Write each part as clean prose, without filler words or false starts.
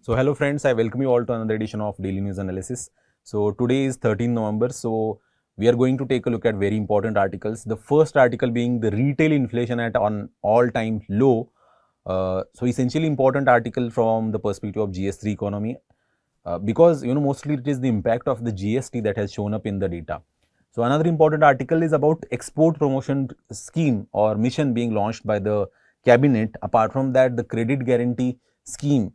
So hello friends, I welcome you all to another edition of Daily News Analysis. So today is 13 November. So we are going to take a look at very important articles. The first article being the retail inflation at an all-time low. So essentially important article from the perspective of GS3 economy because mostly it is the impact of the GST that has shown up in the data. So another important article is about export promotion scheme or mission being launched by the cabinet. Apart from that, the credit guarantee scheme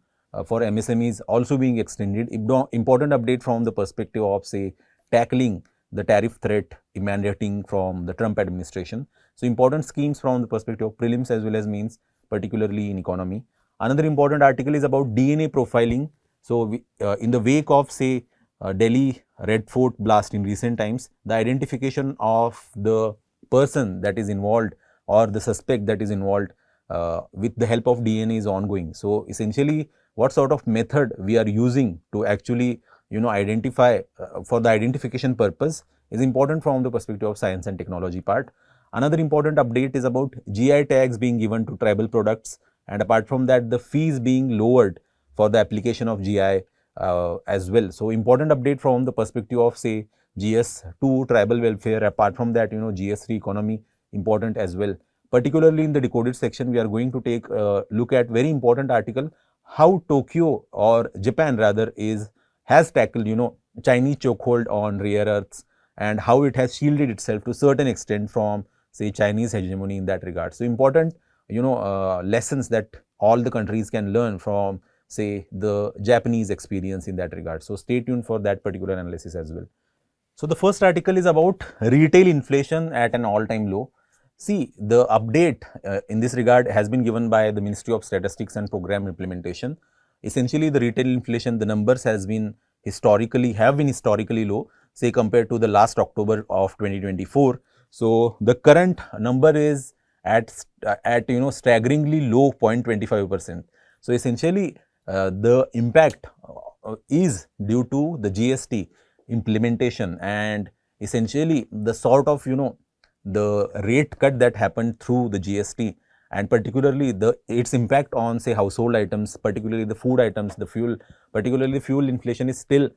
for MSMEs also being extended. Important update from the perspective of, say, tackling the tariff threat emanating from the Trump administration. So important schemes from the perspective of prelims as well as mains, particularly in economy. Another important article is about DNA profiling. So in the wake of, say, Delhi Red Fort blast in recent times, the identification of the person that is involved or the suspect that is involved with the help of DNA is ongoing. So essentially, what sort of method we are using to actually identify for the identification purpose is important from the perspective of science and technology part. Another important update is about GI tags being given to tribal products, and apart from that, the fees being lowered for the application of GI as well. So important update from the perspective of, say, GS2 tribal welfare. Apart from that, GS3 economy important as well. Particularly in the decoded section, we are going to take a look at very important article, how Tokyo or Japan rather has tackled Chinese chokehold on rare earths and how it has shielded itself to a certain extent from, say, Chinese hegemony in that regard. So important lessons that all the countries can learn from, say, the Japanese experience in that regard. So stay tuned for that particular analysis as well. So the first article is about retail inflation at an all-time low. See, the update in this regard has been given by the Ministry of Statistics and Program Implementation. Essentially, the retail inflation, the numbers have been historically low, say compared to the last October of 2024. So the current number is at staggeringly low 0.25%. So essentially, the impact is due to the GST implementation and essentially the sort of the rate cut that happened through the GST, and particularly its impact on, say, household items, particularly the food items, the fuel, particularly fuel inflation is still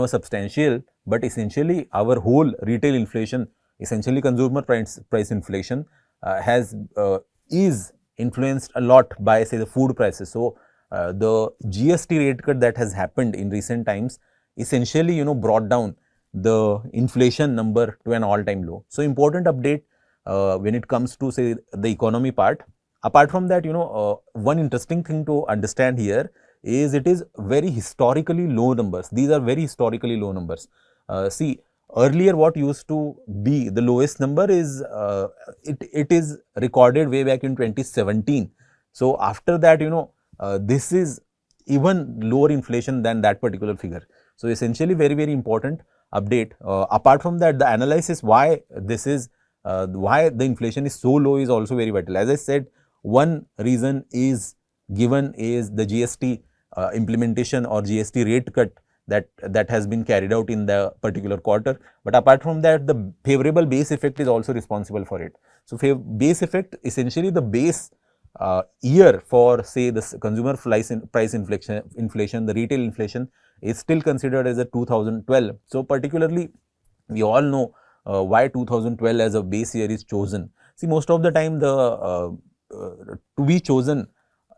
substantial, but essentially our whole retail inflation, essentially consumer price inflation is influenced a lot by, say, the food prices. So the GST rate cut that has happened in recent times essentially brought down the inflation number to an all-time low. So important update when it comes to, say, the economy part. Apart from that, one interesting thing to understand here is it is very historically low numbers. These are very historically low numbers. See, earlier what used to be the lowest number is it is recorded way back in 2017. So after that, this is even lower inflation than that particular figure. So essentially very, very important update. Apart from that, the analysis why this is why the inflation is so low is also very vital. As I said, one reason is given is the GST implementation or GST rate cut that has been carried out in the particular quarter. But apart from that, the favorable base effect is also responsible for it. So base effect, essentially the base year for, say, the consumer price inflation, the retail inflation is still considered as a 2012. So particularly, we all know why 2012 as a base year is chosen. See, most of the time to be chosen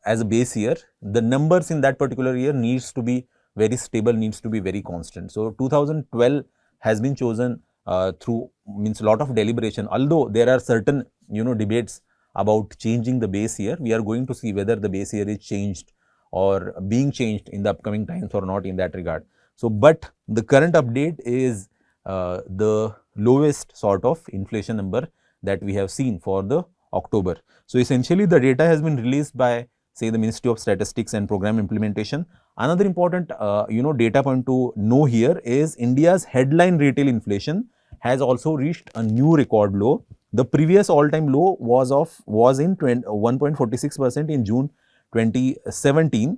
as a base year, the numbers in that particular year needs to be very stable, needs to be very constant. So 2012 has been chosen through means a lot of deliberation. Although there are certain debates about changing the base year, we are going to see whether the base year is changed or being changed in the upcoming times or not in that regard. So, but the current update is the lowest sort of inflation number that we have seen for the October. So essentially, the data has been released by, say, the Ministry of Statistics and Program Implementation. Another important data point to know here is India's headline retail inflation has also reached a new record low. The previous all-time low was in 1.46% in June 2017,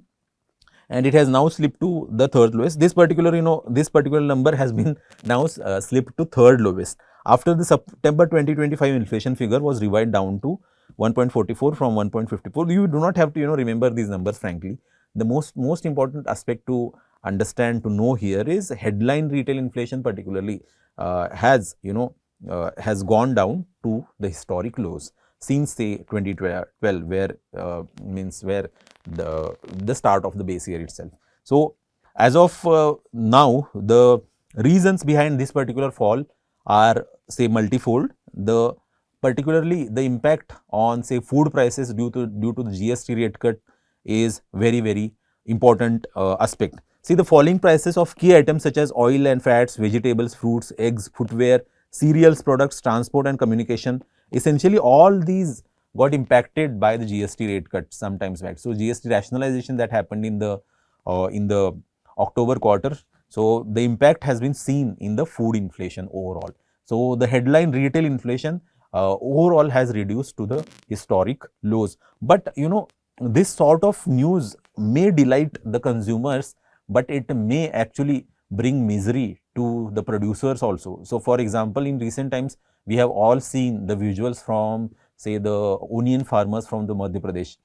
and it has now slipped to the third lowest. This particular number has been now slipped to third lowest after the September 2025 inflation figure was revised down to 1.44 from 1.54. You do not have to remember these numbers frankly. the most important aspect to understand, to know here is headline retail inflation particularly has has gone down to the historic lows since say 2012, where where the start of the base year itself. So as of now, the reasons behind this particular fall are say multifold. The particularly the impact on say food prices due to the GST rate cut is very important aspect. See, the falling prices of key items such as oil and fats, vegetables, fruits, eggs, footwear, cereals, products, transport and communication, essentially all these got impacted by the GST rate cut sometimes back. So GST rationalization that happened in the October quarter. So the impact has been seen in the food inflation overall. So the headline retail inflation overall has reduced to the historic lows. But this sort of news may delight the consumers, but it may actually bring misery to the producers also. So for example, in recent times, we have all seen the visuals from say the onion farmers from the Madhya Pradesh.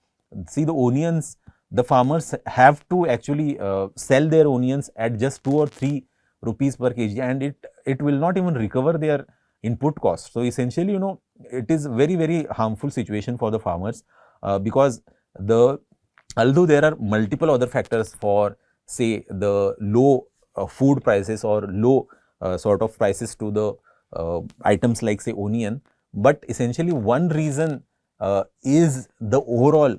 See, the onions, the farmers have to actually sell their onions at just 2 or 3 rupees per kg, and it will not even recover their input cost. So essentially, it is very harmful situation for the farmers because although there are multiple other factors for say the low food prices or low sort of prices to the items like say onion, but essentially one reason is the overall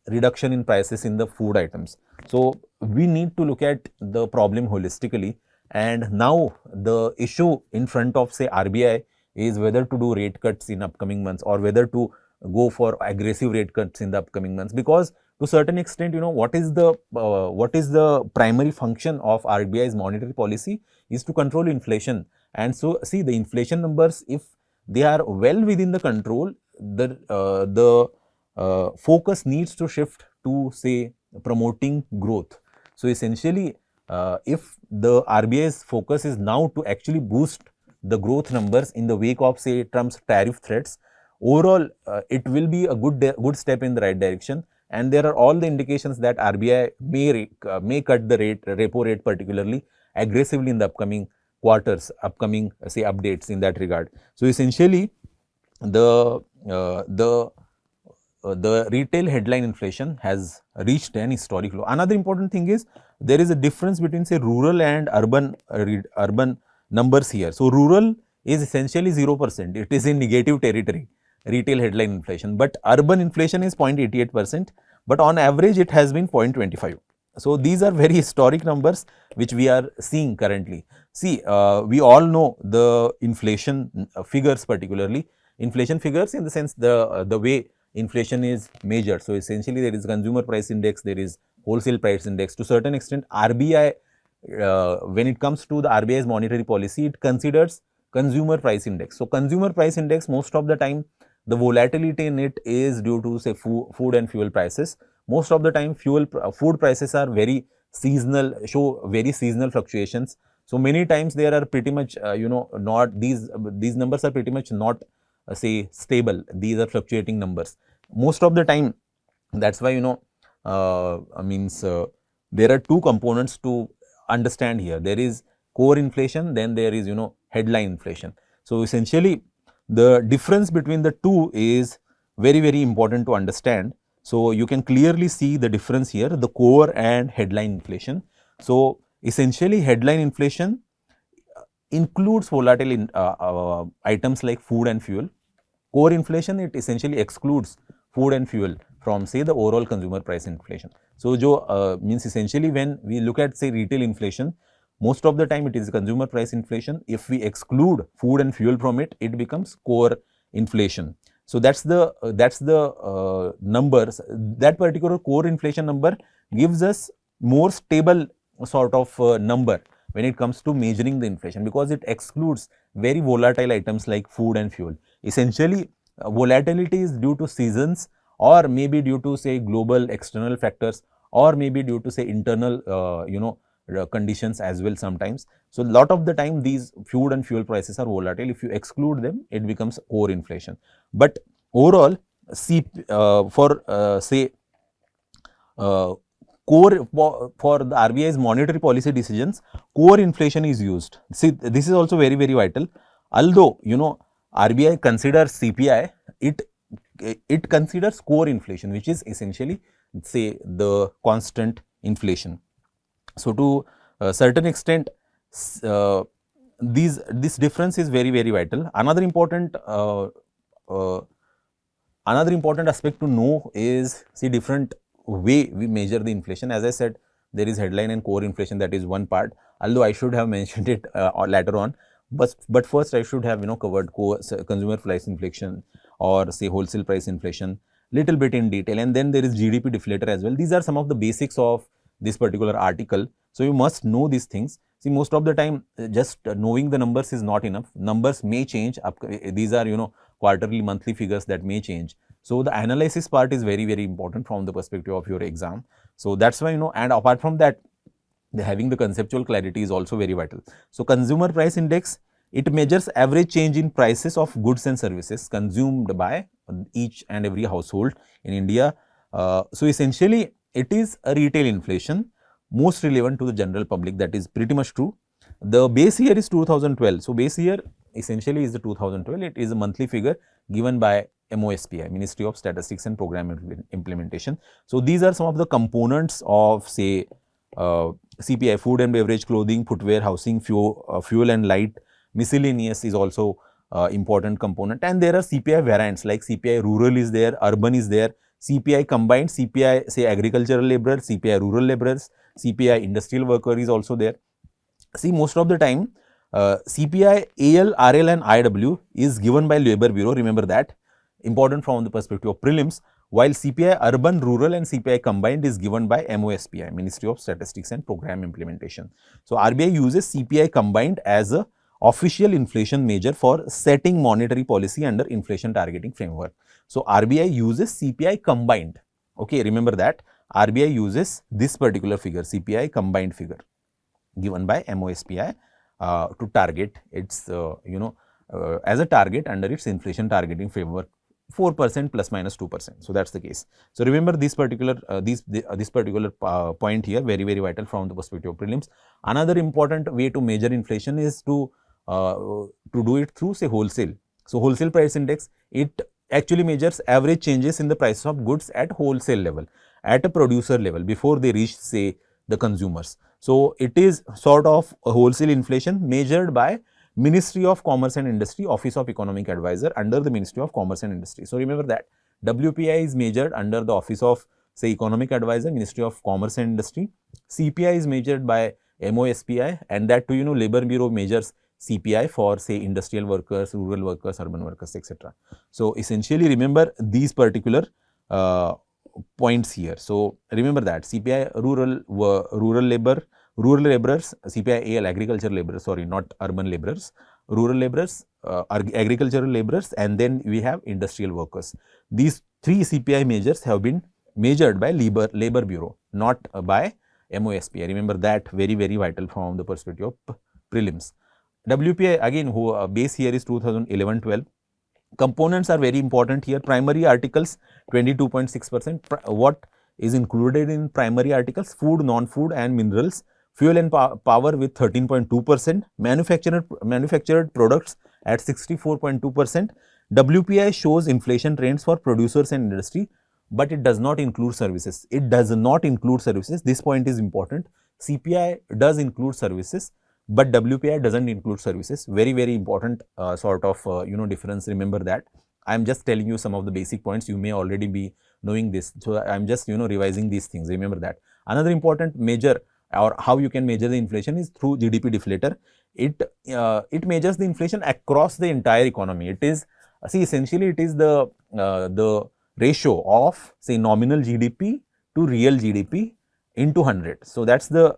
reduction in prices in the food items. So we need to look at the problem holistically, and now the issue in front of say RBI is whether to do rate cuts in upcoming months or whether to go for aggressive rate cuts in the upcoming months, because to certain extent, what is the primary function of RBI's monetary policy is to control inflation. And so see, the inflation numbers, if they are well within the control, the focus needs to shift to say promoting growth. So essentially, if the RBI's focus is now to actually boost the growth numbers in the wake of say Trump's tariff threats, overall it will be a good step in the right direction. And there are all the indications that RBI may cut the repo rate particularly aggressively in the upcoming quarters, say updates in that regard. So essentially, the retail headline inflation has reached an historic low. Another important thing is there is a difference between say rural and urban numbers here. So rural is essentially 0%. It is in negative territory, retail headline inflation, but urban inflation is 0.88%, but on average it has been 0.25. So these are very historic numbers which we are seeing currently. See, we all know the inflation figures, particularly inflation figures in the sense the way inflation is measured. So essentially, there is consumer price index, there is wholesale price index. To certain extent, RBI, when it comes to the RBI's monetary policy, it considers consumer price index. So consumer price index, most of the time, the volatility in it is due to say food and fuel prices. Most of the time, food prices are very seasonal, show very seasonal fluctuations. So many times there are pretty much not these numbers are pretty much not say stable. These are fluctuating numbers most of the time. That's why there are two components to understand here. There is core inflation, then there is headline inflation. So essentially, the difference between the two is very important to understand. So you can clearly see the difference here, the core and headline inflation. So essentially, headline inflation includes volatile items like food and fuel. Core inflation, it essentially excludes food and fuel from say the overall consumer price inflation. So means essentially when we look at say retail inflation, most of the time it is consumer price inflation. If we exclude food and fuel from it, it becomes core inflation. So that's the numbers. That particular core inflation number gives us more stable sort of number when it comes to measuring the inflation, because it excludes very volatile items like food and fuel. Essentially, volatility is due to seasons, or maybe due to say global external factors, or maybe due to say internal conditions as well sometimes. So a lot of the time these food and fuel prices are volatile. If you exclude them, it becomes core inflation. But overall, see, for say core for the RBI's monetary policy decisions, core inflation is used. See, this is also very, very vital. Although, RBI considers CPI, it considers core inflation, which is essentially, say, the constant inflation. So, to a certain extent, this difference is very, very vital. Another important aspect to know is, see, different way we measure the inflation. As I said, there is headline and core inflation, that is one part, although I should have mentioned it later on. But first I should have covered consumer price inflation, or say wholesale price inflation, little bit in detail, and then there is GDP deflator as well. These are some of the basics of this particular article. So you must know these things. See, most of the time, just knowing the numbers is not enough. Numbers may change. These are quarterly, monthly figures that may change. So the analysis part is very, very important from the perspective of your exam. So that's why, and apart from that, having the conceptual clarity is also very vital. So consumer price index, it measures average change in prices of goods and services consumed by each and every household in India. So essentially, it is a retail inflation, most relevant to the general public. That is pretty much true. The base year is 2012. So base year essentially is the 2012. It is a monthly figure given by MOSPI, Ministry of Statistics and Program Implementation. So these are some of the components of, say, CPI: food and beverage, clothing, footwear, housing, fuel and light. Miscellaneous is also important component, and there are CPI variants like CPI rural is there, urban is there, CPI combined, CPI, say, agricultural laborers, CPI rural laborers, CPI industrial worker is also there. See, most of the time, CPI AL, RL and IW is given by Labour Bureau, remember that, important from the perspective of prelims, while CPI urban, rural and CPI combined is given by MOSPI, Ministry of Statistics and Program Implementation. So RBI uses CPI combined as a official inflation measure for setting monetary policy under inflation targeting framework. So RBI uses CPI combined. Okay, remember that RBI uses this particular figure, CPI combined figure, given by MOSPI to target its, as a target under its inflation targeting framework, 4% plus minus 2%. So that's the case. So remember this particular this particular point here, very, very vital from the perspective of prelims. Another important way to measure inflation is to do it through, say, wholesale. So wholesale price index, it actually measures average changes in the price of goods at wholesale level, at a producer level, before they reach, say, the consumers. So it is sort of a wholesale inflation measured by Ministry of Commerce and Industry, Office of Economic Advisor under the Ministry of Commerce and Industry. So remember that WPI is measured under the Office of, say, Economic Advisor, Ministry of Commerce and Industry. CPI is measured by MOSPI, and that too, Labour Bureau measures CPI for, say, industrial workers, rural workers, urban workers, etc. So essentially, remember these particular points here. So remember that CPI rural laborers, CPI AL agriculture laborers, sorry, not urban laborers, rural laborers, agricultural laborers, and then we have industrial workers. These three CPI measures have been measured by Labour Bureau, not by MOSPI. Remember that, very, very vital from the perspective of prelims. WPI again, base year is 2011-12. Components are very important here. Primary articles 22.6%. What is included in primary articles? Food, non-food and minerals. Fuel and power with 13.2%. Manufactured products at 64.2%. WPI shows inflation trends for producers and industry, but it does not include services. It does not include services. This point is important. CPI does include services, but WPI doesn't include services. Very, very important sort of difference. Remember that. I am just telling you some of the basic points. You may already be knowing this. So I am just revising these things. Remember that. Another important measure, or how you can measure the inflation, is through GDP deflator. It measures the inflation across the entire economy. It is, see, essentially it is the ratio of, say, nominal GDP to real GDP into 100. So that's the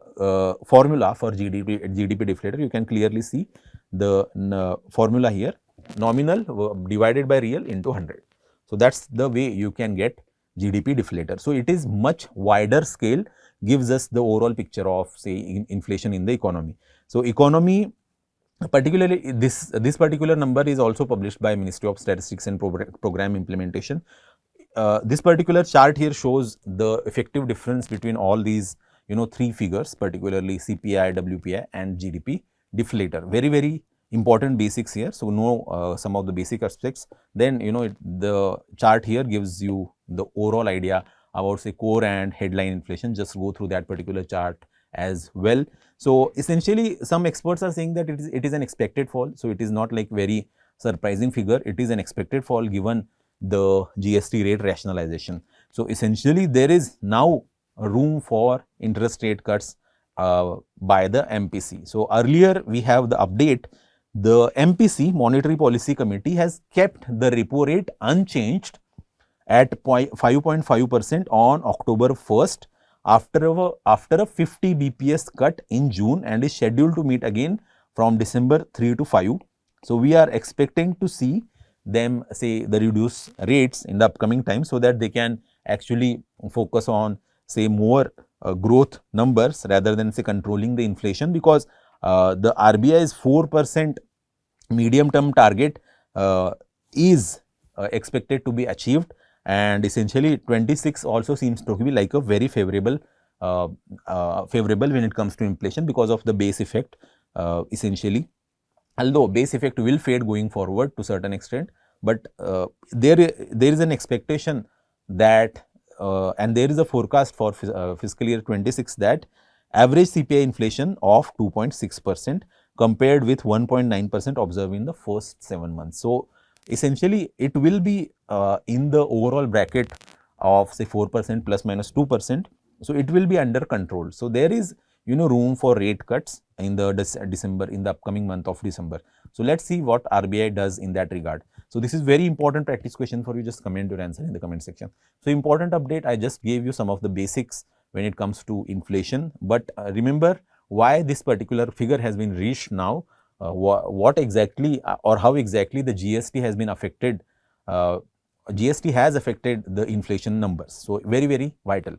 formula for GDP deflator. You can clearly see the formula here, nominal divided by real into 100. So that's the way you can get GDP deflator. So it is much wider scale, gives us the overall picture of, say, inflation in the economy. So economy, particularly this particular number is also published by Ministry of Statistics and Program Implementation. this particular chart here shows the effective difference between all these, three figures, particularly CPI, WPI and GDP deflator. Very, very important basics here. So, know some of the basic aspects. Then, the chart here gives you the overall idea about, say, core and headline inflation. Just go through that particular chart as well. So, essentially, some experts are saying that it is an expected fall. So, it is not like very surprising figure. It is an expected fall given the GST rate rationalization. So, essentially, there is now room for interest rate cuts by the MPC. So, earlier we have the update. The MPC, Monetary Policy Committee, has kept the repo rate unchanged at 5.5% on October 1st after a 50 BPS cut in June, and is scheduled to meet again from December 3 to 5. So, we are expecting to see them, say, the reduced rates in the upcoming time, so that they can actually focus on, say, more growth numbers rather than, say, controlling the inflation, because the RBI's 4% medium term target is expected to be achieved, and essentially 26 also seems to be like a very favorable when it comes to inflation because of the base effect, essentially. Although base effect will fade going forward to certain extent, but there is an expectation that and there is a forecast for fiscal year 26 that average CPI inflation of 2.6% compared with 1.9% observed in the first 7 months. So, essentially it will be in the overall bracket of, say, 4% plus minus 2%. So, it will be under control. So, there is room for rate cuts in the December, in the upcoming month of December. So, let us see what RBI does in that regard. So, this is very important practice question for you. Just comment your answer in the comment section. So, important update, I just gave you some of the basics when it comes to inflation, but remember why this particular figure has been reached now, what exactly or how exactly the GST has been affected, GST has affected the inflation numbers. So, very, very vital.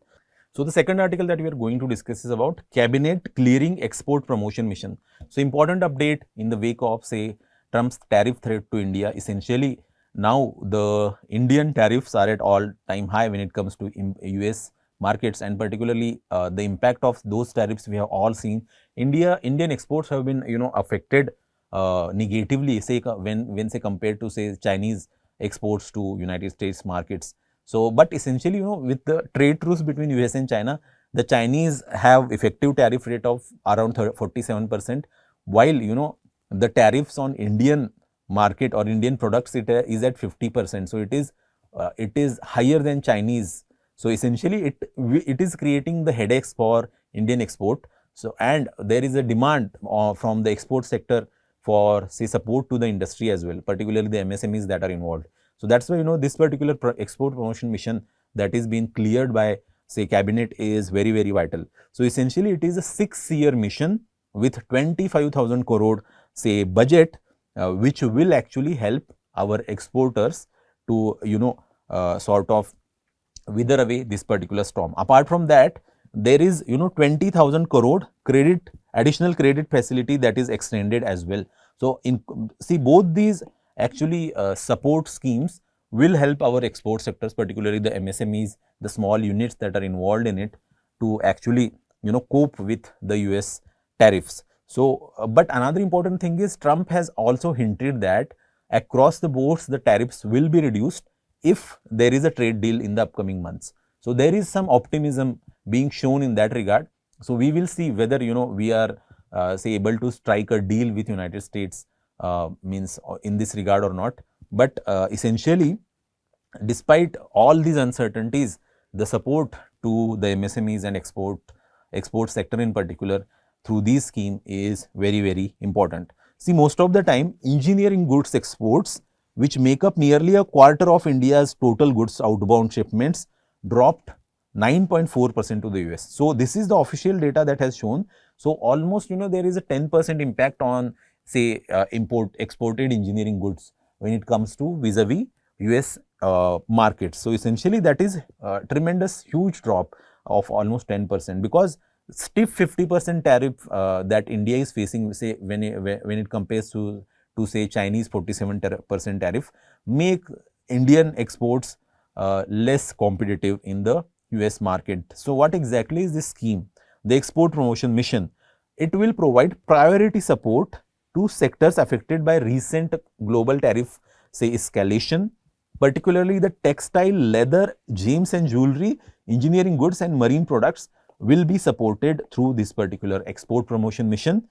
So, the second article that we are going to discuss is about Cabinet clearing export promotion mission. So, important update in the wake of, say, Trump's tariff threat to India. Essentially, now the Indian tariffs are at all-time high when it comes to US markets, and particularly the impact of those tariffs we have all seen. Indian exports have been affected negatively, say when say compared to, say, Chinese exports to United States markets. So, but essentially with the trade truce between US and China, the Chinese have effective tariff rate of around 47%, while the tariffs on Indian market or Indian products is at 50%. So, it is higher than Chinese. So, essentially it is creating the headaches for Indian export. So, and there is a demand from the export sector for, say, support to the industry as well, particularly the MSMEs that are involved. So, that is why this particular export promotion mission that is being cleared by, say, cabinet is very, very vital. So, essentially it is a 6-year mission with 25,000 crore, say, budget, which will actually help our exporters to sort of wither away this particular storm. Apart from that, there is 20,000 crore additional credit facility that is extended as well. So, see, both these actually support schemes will help our export sectors, particularly the MSMEs, the small units that are involved in it, to actually cope with the US tariffs. So, but another important thing is Trump has also hinted that across the boards the tariffs will be reduced if there is a trade deal in the upcoming months. So, there is some optimism being shown in that regard. So, we will see whether we are say able to strike a deal with United States means in this regard or not. But essentially, despite all these uncertainties, the support to the MSMEs and export sector in particular through this scheme is very, very important. See, most of the time engineering goods exports, which make up nearly a quarter of India's total goods outbound shipments, dropped 9.4% to the US. So, this is the official data that has shown. So, almost there is a 10% impact on, say, exported engineering goods when it comes to vis-a-vis US markets. So, essentially that is a tremendous huge drop of almost 10%, because stiff 50% tariff that India is facing, say, when it compares to say Chinese 47% tariff, make Indian exports less competitive in the US market. So what exactly is this scheme? The Export Promotion Mission. It will provide priority support to sectors affected by recent global tariff, say, escalation, particularly the textile, leather, gems and jewelry, engineering goods and marine products will be supported through this particular export promotion mission.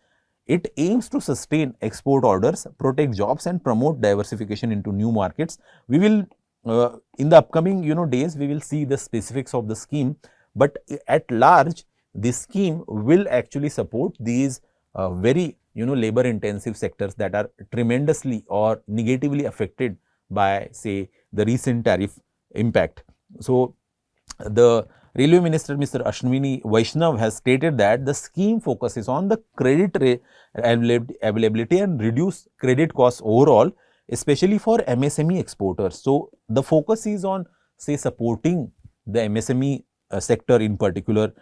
It aims to sustain export orders, protect jobs and promote diversification into new markets. We will in the upcoming days we will see the specifics of the scheme, but at large this scheme will actually support these very labor intensive sectors that are tremendously or negatively affected by, say, the recent tariff impact. So the Railway Minister Mr. Ashwini Vaishnav has stated that the scheme focuses on the credit availability and reduce credit costs overall, especially for MSME exporters. So the focus is on, say, supporting the MSME sector in particular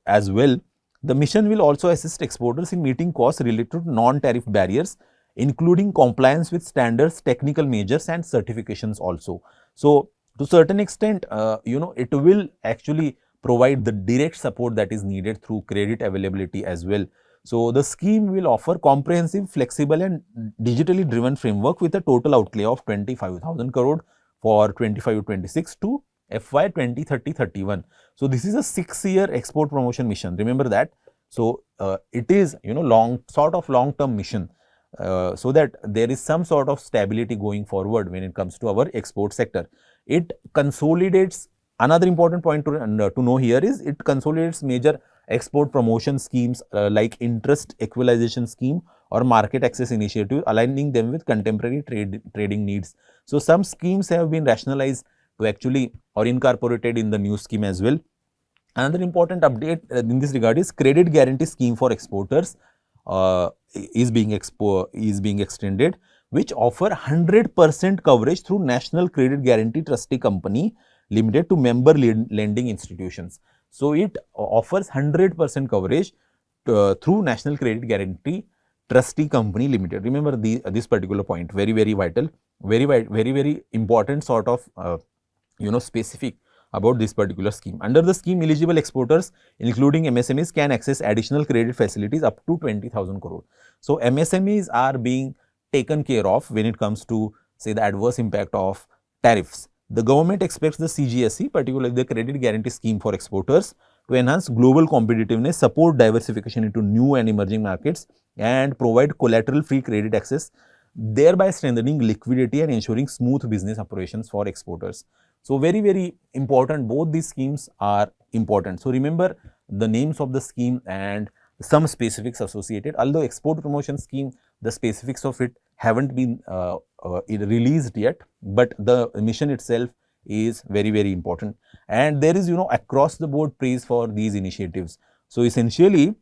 as well. The mission will also assist exporters in meeting costs related to non-tariff barriers, including compliance with standards, technical measures and certifications also. So to certain extent, it will actually provide the direct support that is needed through credit availability as well. So the scheme will offer comprehensive, flexible and digitally driven framework with a total outlay of 25,000 crore for 25-26 to FY 2030-31. So this is a 6-year export promotion mission. Remember that. So it is long term mission, so that there is some sort of stability going forward when it comes to our export sector. It consolidates, another important point to know here is it consolidates major export promotion schemes like interest equalization scheme or market access initiative, aligning them with contemporary trading needs. So some schemes have been rationalized to actually or incorporated in the new scheme as well. Another important update in this regard is credit guarantee scheme for exporters is being extended, which offer 100% coverage through National Credit Guarantee Trustee Company Limited to member lending institutions. So it offers 100% coverage through National Credit Guarantee Trustee Company Limited. Remember this particular point, very vital, very important sort of specific about this particular scheme. Under the scheme, eligible exporters including MSMEs can access additional credit facilities up to 20,000 crore. So MSMEs are being taken care of when it comes to, say, the adverse impact of tariffs. The government expects the CGSE, particularly the credit guarantee scheme for exporters, to enhance global competitiveness, support diversification into new and emerging markets and provide collateral free credit access, thereby strengthening liquidity and ensuring smooth business operations for exporters. So very important, both these schemes are important. So remember the names of the scheme and some specifics associated. Although export promotion scheme, the specifics of it haven't been released yet, but the mission itself is very important, and there is across the board praise for these initiatives. So essentially,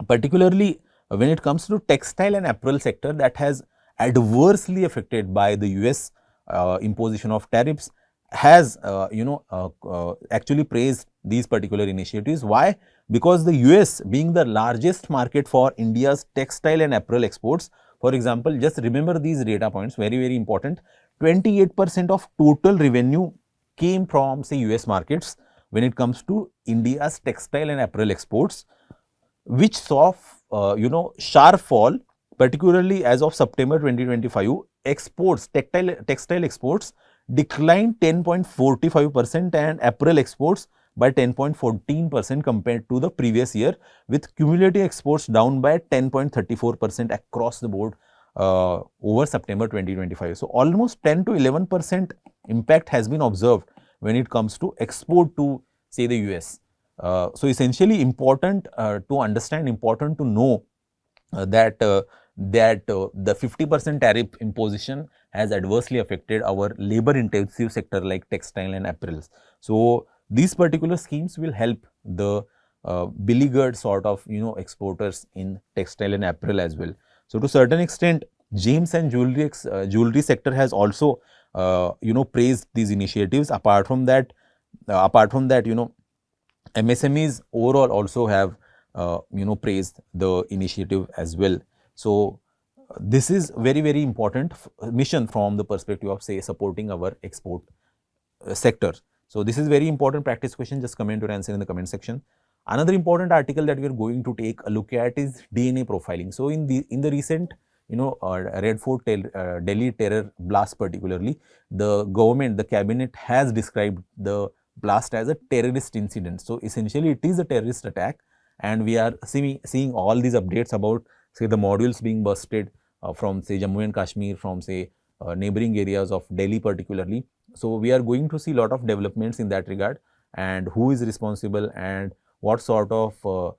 particularly when it comes to textile and apparel sector that has adversely affected by the US imposition of tariffs, has actually praised these particular initiatives. Why? Because the US being the largest market for India's textile and apparel exports, for example, just remember these data points, very important. 28% of total revenue came from, say, US markets when it comes to India's textile and apparel exports, which saw sharp fall, particularly as of September 2025. Exports, textile exports declined 10.45% and apparel exports by 10.14% compared to the previous year, with cumulative exports down by 10.34% across the board over September 2025. So almost 10 to 11% impact has been observed when it comes to export to, say, the US. So essentially important to understand, important to know that the 50% tariff imposition has adversely affected our labor intensive sector like textile and apparels. So these particular schemes will help the beleaguered sort of exporters in textile and apparel as well. So to certain extent, gems and jewelry sector has also praised these initiatives. Apart from that, MSMEs overall also have praised the initiative as well. So this is very important mission from the perspective of, say, supporting our export sector. So this is very important practice question. Just comment your answer in the comment section. Another important article that we are going to take a look at is DNA profiling. So in the recent Red Fort Delhi terror blast particularly, the government, the cabinet has described the blast as a terrorist incident. So essentially it is a terrorist attack, and we are seeing all these updates about, say, the modules being busted from, say, Jammu and Kashmir, from, say, neighboring areas of Delhi particularly. So we are going to see a lot of developments in that regard, and who is responsible and what sort of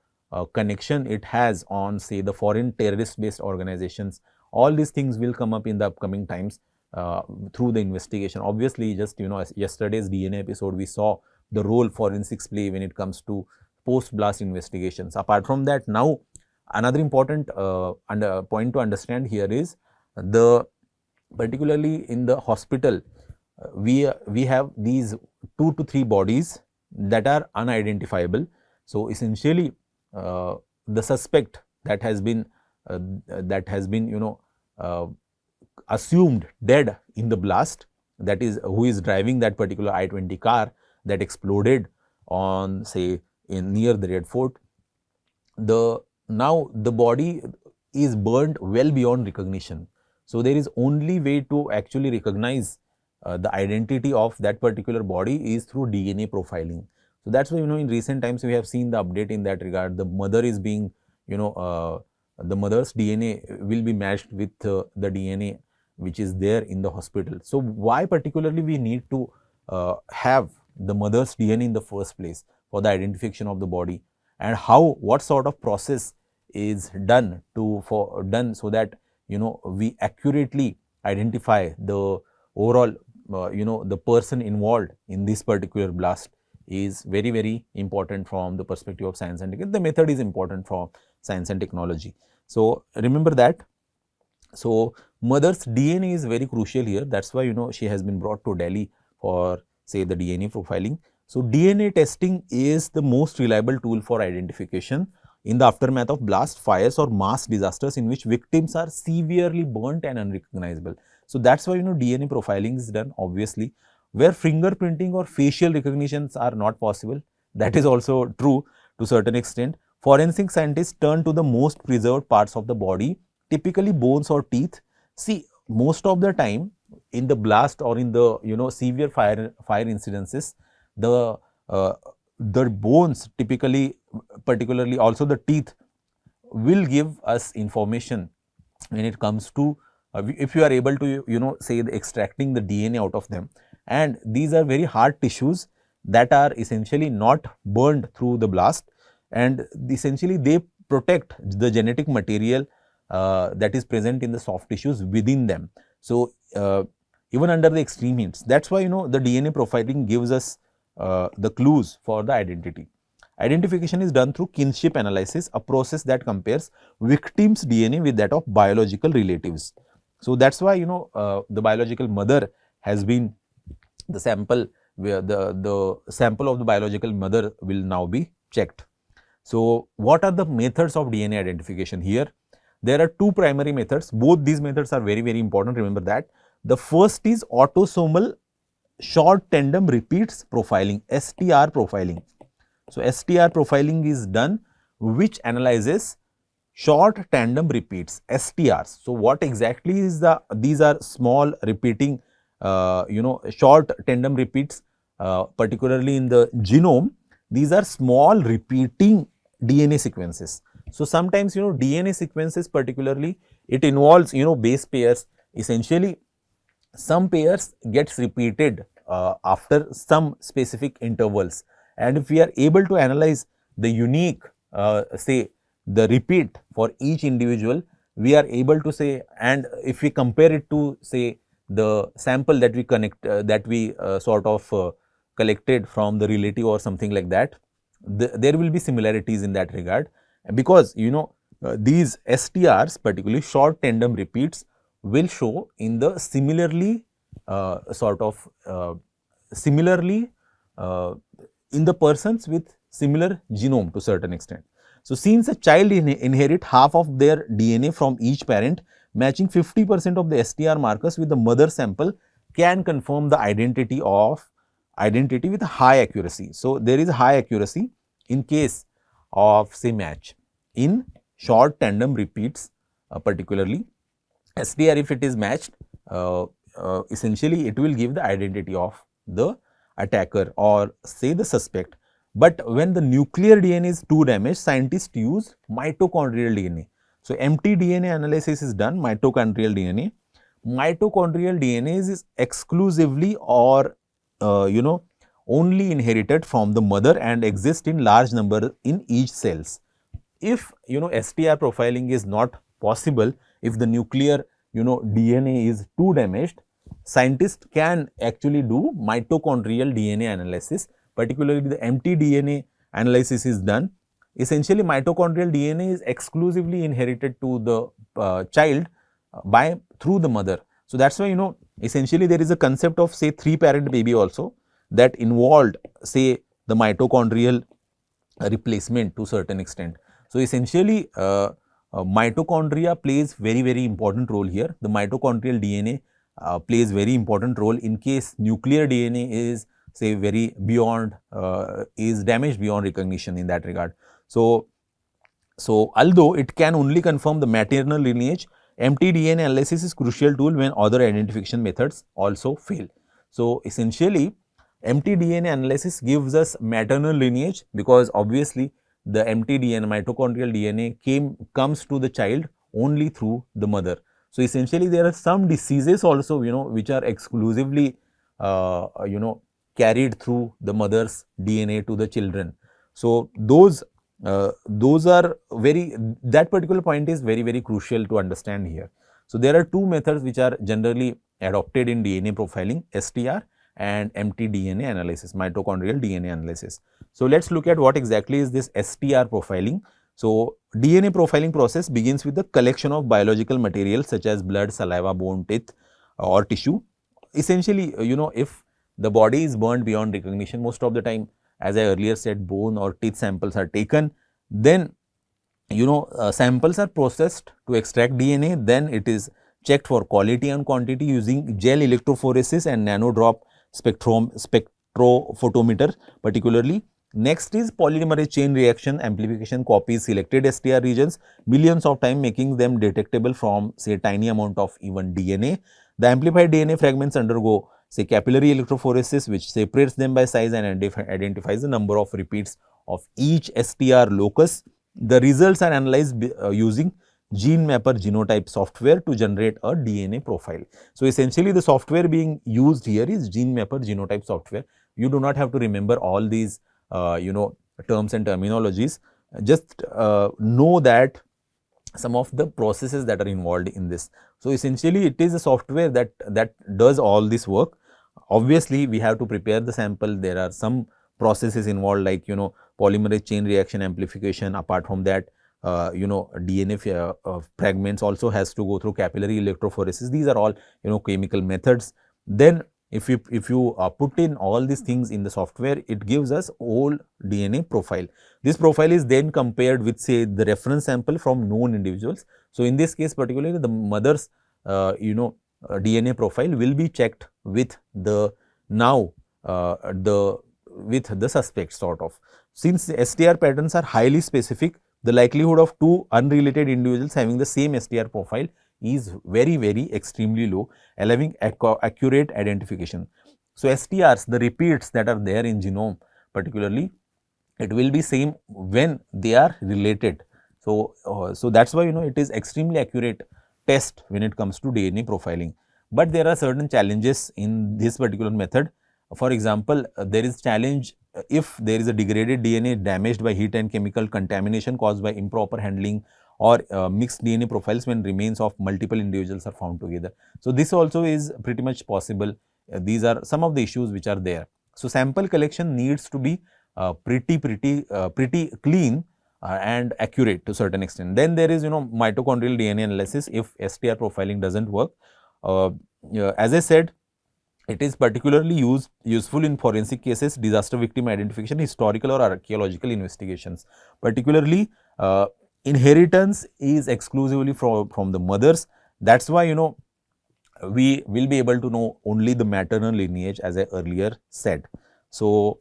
connection it has on, say, the foreign terrorist based organizations. All these things will come up in the upcoming times through the investigation. Obviously, just yesterday's DNA episode, we saw the role forensics play when it comes to post blast investigations. Apart from that, now another important point to understand here is, the particularly in the hospital, we have these 2 to 3 bodies that are unidentifiable. So essentially the suspect that has been assumed dead in the blast, that is, who is driving that particular I-20 car that exploded on, say, near the Red Fort. Now the body is burnt well beyond recognition. So there is only way to actually recognize the identity of that particular body is through DNA profiling. So that's why, in recent times we have seen the update in that regard. The mother is being, the mother's DNA will be matched with the DNA which is there in the hospital. So why particularly we need to have the mother's DNA in the first place for the identification of the body, and what sort of process is done so that we accurately identify the overall the person involved in this particular blast is very, very important from the perspective of science and technology. The method is important for science and technology. So remember that. So mother's DNA is very crucial here. That's why she has been brought to Delhi for, say, the DNA profiling. So DNA testing is the most reliable tool for identification in the aftermath of blast, fires or mass disasters in which victims are severely burnt and unrecognizable. So that's why DNA profiling is done, obviously, where fingerprinting or facial recognitions are not possible. That is also true to a certain extent. Forensic scientists turn to the most preserved parts of the body, typically bones or teeth. See, most of the time in the blast or in the severe fire incidences, the bones typically, particularly also the teeth, will give us information when it comes to if you are able to say extracting the DNA out of them. And these are very hard tissues that are essentially not burned through the blast, and essentially they protect the genetic material that is present in the soft tissues within them. So even under the extreme heats, that's why the DNA profiling gives us the clues for the identity. Identification is done through kinship analysis, a process that compares victims' DNA with that of biological relatives. So that's why the biological mother has been the sample, where the sample of the biological mother will now be checked. So what are the methods of DNA identification here? There are 2 primary methods. Both these methods are very, very important. Remember that. The first is autosomal short tandem repeats profiling, STR profiling. So STR profiling is done, which analyzes short tandem repeats, STRs. So what exactly is these are small repeating short tandem repeats, particularly in the genome. These are small repeating DNA sequences. So sometimes DNA sequences, particularly it involves base pairs. Essentially some pairs gets repeated after some specific intervals, and if we are able to analyze the unique say the repeat for each individual, we are able to say, and if we compare it to, say, the sample that we collected from the relative or something like that, there will be similarities in that regard, because these STRs, particularly short tandem repeats, will show in the similarly in the persons with similar genome to a certain extent. So since a child inherit half of their DNA from each parent, matching 50% of the STR markers with the mother sample can confirm the identity of identity with high accuracy. So, there is high accuracy in case of say match. In short tandem repeats particularly STR, if it is matched, essentially it will give the identity of the attacker or say the suspect. But when the nuclear DNA is too damaged, scientists use mitochondrial DNA. So, empty DNA analysis is done, mitochondrial DNA. Mitochondrial DNA is exclusively or only inherited from the mother and exist in large number in each cells. If STR profiling is not possible, if the nuclear DNA is too damaged, scientists can actually do mitochondrial DNA analysis, particularly the empty DNA analysis is done. Essentially, mitochondrial DNA is exclusively inherited to the child through the mother. So, that is why essentially there is a concept of say 3-parent baby also that involved say the mitochondrial replacement to certain extent. So, essentially mitochondria plays very important role here. The mitochondrial DNA plays very important role in case nuclear DNA is say very beyond is damaged beyond recognition in that regard. So, although it can only confirm the maternal lineage, empty DNA analysis is crucial tool when other identification methods also fail. So, essentially empty DNA analysis gives us maternal lineage because obviously the empty DNA, mitochondrial DNA comes to the child only through the mother. So, essentially there are some diseases also which are exclusively carried through the mother's DNA to the children. So, those are that particular point is very crucial to understand here. So, there are two methods which are generally adopted in DNA profiling, STR and empty DNA analysis, mitochondrial DNA analysis. So, let us look at what exactly is this STR profiling. So, DNA profiling process begins with the collection of biological materials such as blood, saliva, bone, teeth or tissue. Essentially, if the body is burned beyond recognition, most of the time, as I earlier said, bone or teeth samples are taken, then samples are processed to extract DNA, then it is checked for quality and quantity using gel electrophoresis and nano drop spectrophotometer particularly. Next is polymerase chain reaction amplification copies selected STR regions millions of times, making them detectable from say tiny amount of even DNA. The amplified DNA fragments undergo say capillary electrophoresis, which separates them by size and identifies the number of repeats of each STR locus. The results are analyzed using gene mapper genotype software to generate a DNA profile. So, essentially the software being used here is gene mapper genotype software. You do not have to remember all these terms and terminologies, just know that some of the processes that are involved in this. So, essentially it is a software that does all this work. Obviously, we have to prepare the sample. There are some processes involved like polymerase chain reaction amplification. Apart from that, DNA fragments also has to go through capillary electrophoresis. These are all chemical methods. Then if you put in all these things in the software, it gives us whole DNA profile. This profile is then compared with say the reference sample from known individuals. So, in this case particularly the mother's DNA profile will be checked with the with the suspect sort of. Since STR patterns are highly specific, the likelihood of two unrelated individuals having the same STR profile is very extremely low, allowing accurate identification. So, STRs, the repeats that are there in genome particularly, it will be same when they are related. So, that is why it is extremely accurate test when it comes to DNA profiling. But there are certain challenges in this particular method. For example, there is challenge if there is a degraded DNA damaged by heat and chemical contamination caused by improper handling or mixed DNA profiles when remains of multiple individuals are found together. So, this also is pretty much possible. These are some of the issues which are there. So, sample collection needs to be pretty clean and accurate to certain extent. Then there is mitochondrial DNA analysis if STR profiling does not work. As I said, it is particularly useful in forensic cases, disaster victim identification, historical or archaeological investigations. Particularly, inheritance is exclusively from the mothers. That is why we will be able to know only the maternal lineage, as I earlier said. So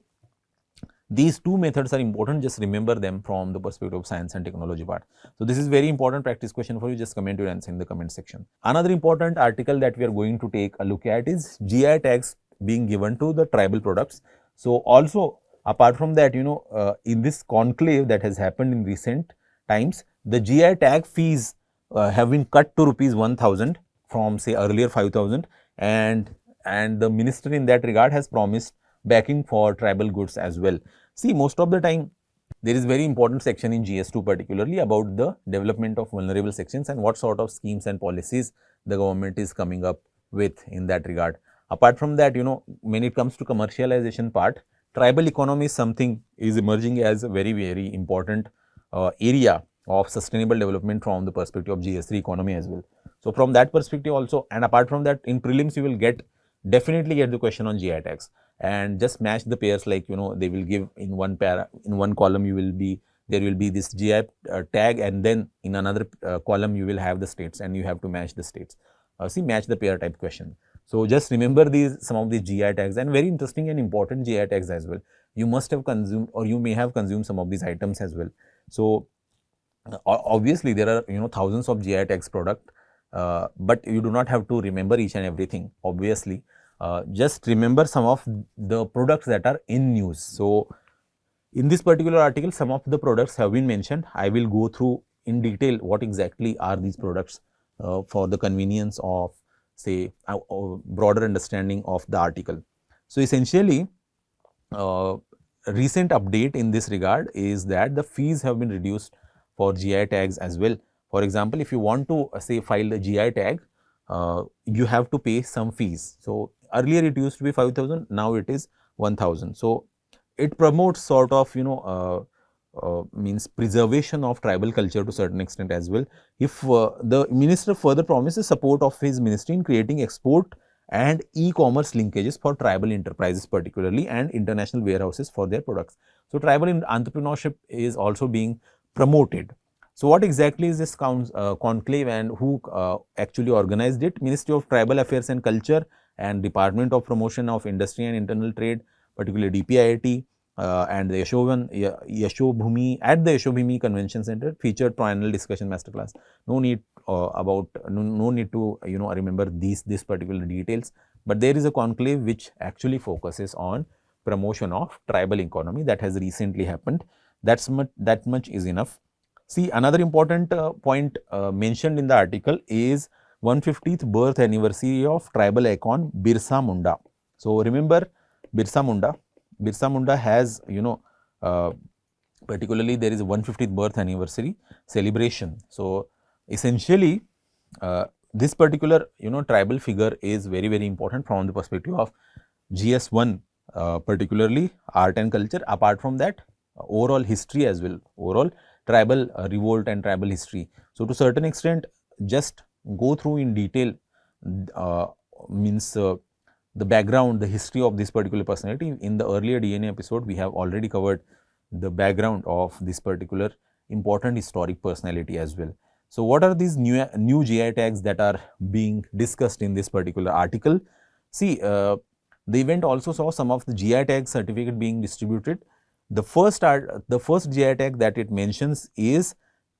these two methods are important, just remember them from the perspective of science and technology part. So this is very important practice question for you, just comment your answer in the comment section. Another important article that we are going to take a look at is GI tags being given to the tribal products. So also apart from that, in this conclave that has happened in recent times, the GI tag fees have been cut to rupees 1000 from say earlier 5000, and the minister in that regard has promised backing for tribal goods as well. See, most of the time there is very important section in GS2 particularly about the development of vulnerable sections and what sort of schemes and policies the government is coming up with in that regard. Apart from that, when it comes to commercialization part, tribal economy is something is emerging as a very, very important area of sustainable development from the perspective of GS3 economy as well. So from that perspective also, and apart from that, in prelims you will definitely get the question on GI tags, and just match the pairs, like they will give in one column there will be this GI tag, and then in another column you will have the states, and you have to match the states. See, match the pair type question. So just remember some of the GI tags, and very interesting and important GI tags as well. You must have consumed, or you may have consumed some of these items as well. So obviously there are thousands of GI tags product, but you do not have to remember each and everything, obviously. Just remember some of the products that are in news. So in this particular article, some of the products have been mentioned. I will go through in detail what exactly are these products for the convenience of say a broader understanding of the article. So essentially, recent update in this regard is that the fees have been reduced for GI tags as well. For example, if you want to say file a GI tag, you have to pay some fees. So earlier it used to be 5000, now it is 1000. So it promotes sort of means preservation of tribal culture to certain extent as well. If the minister further promises support of his ministry in creating export and e-commerce linkages for tribal enterprises particularly, and international warehouses for their products. So tribal entrepreneurship is also being promoted. So what exactly is this conclave, and who actually organized it? Ministry of Tribal Affairs and Culture and Department of Promotion of Industry and Internal Trade, particularly DPIIT, and the Yashobhumi at the Yashobhumi Convention Center featured triennial discussion masterclass. No need no need to remember this particular details, but there is a conclave which actually focuses on promotion of tribal economy that has recently happened. That much is enough. See, another important point mentioned in the article is 150th birth anniversary of tribal icon Birsa Munda. So remember Birsa Munda. Birsa Munda has, particularly there is a 150th birth anniversary celebration. So essentially, this particular, tribal figure is very, very important from the perspective of GS1, particularly art and culture. Apart from that, overall history as well, overall tribal revolt and tribal history. So to certain extent, just go through in detail, the background, the history of this particular personality. In the earlier DNA episode, we have already covered the background of this particular important historic personality as well. So what are these new GI tags that are being discussed in this particular article? See, the event also saw some of the GI tag certificate being distributed. The first GI tag that it mentions is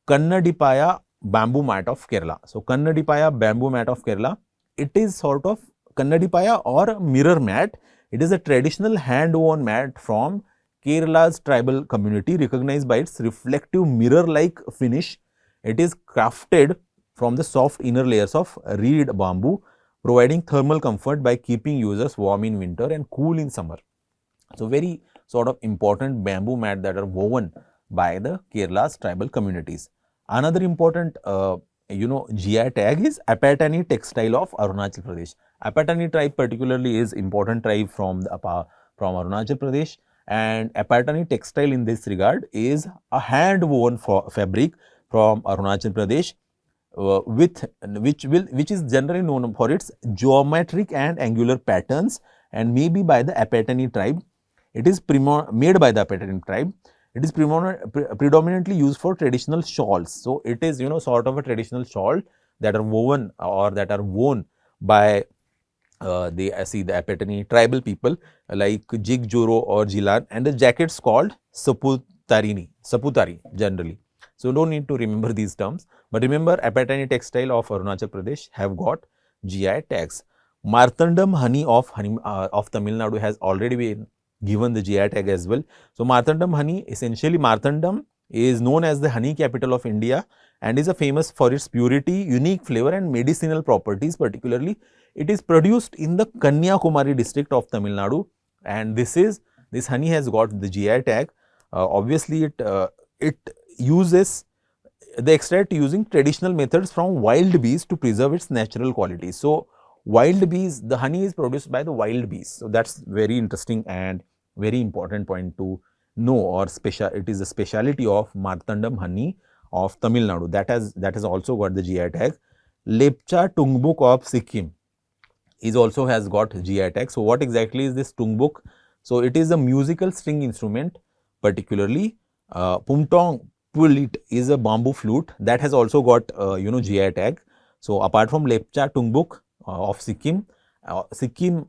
Kannadipaya bamboo mat of Kerala. So Kannadipaya bamboo mat of Kerala, it is sort of Kannadipaya or mirror mat. It is a traditional hand-woven mat from Kerala's tribal community, recognized by its reflective mirror-like finish. It is crafted from the soft inner layers of reed bamboo, providing thermal comfort by keeping users warm in winter and cool in summer. So very sort of important bamboo mat that are woven by the Kerala's tribal communities. Another important GI tag is Apatani textile of Arunachal Pradesh. Apatani tribe particularly is important tribe from Arunachal Pradesh, and Apatani textile in this regard is a hand woven fabric from Arunachal Pradesh, which is generally known for its geometric and angular patterns, and maybe by the Apatani tribe. It is made by the Apatani tribe. It is predominantly used for traditional shawls. So it is sort of a traditional shawl that are woven or that are worn by they see the Apatani tribal people like Jig Joro or Jilan, and the jackets called Saputari generally. So don't need to remember these terms, but remember Apatani textile of Arunachal Pradesh have got GI tags. Martandam honey of Tamil Nadu has already been given the GI tag as well. So Martandam honey, essentially Martandam is known as the honey capital of India and is a famous for its purity, unique flavor and medicinal properties. Particularly, it is produced in the Kanyakumari district of Tamil Nadu, and this honey has got the GI tag. Obviously, it uses the extract using traditional methods from wild bees to preserve its natural qualities. So, wild bees, the honey is produced by the wild bees. So, that's very interesting and very important point to know, or it is a speciality of Martandam honey of Tamil Nadu that has also got the GI tag. Lepcha Tungbuk of Sikkim is also has got GI tag. So, what exactly is this tungbuk? So, it is a musical string instrument, particularly Pumtong Pulit is a bamboo flute that has also got GI tag. So, apart from Lepcha Tungbuk of Sikkim,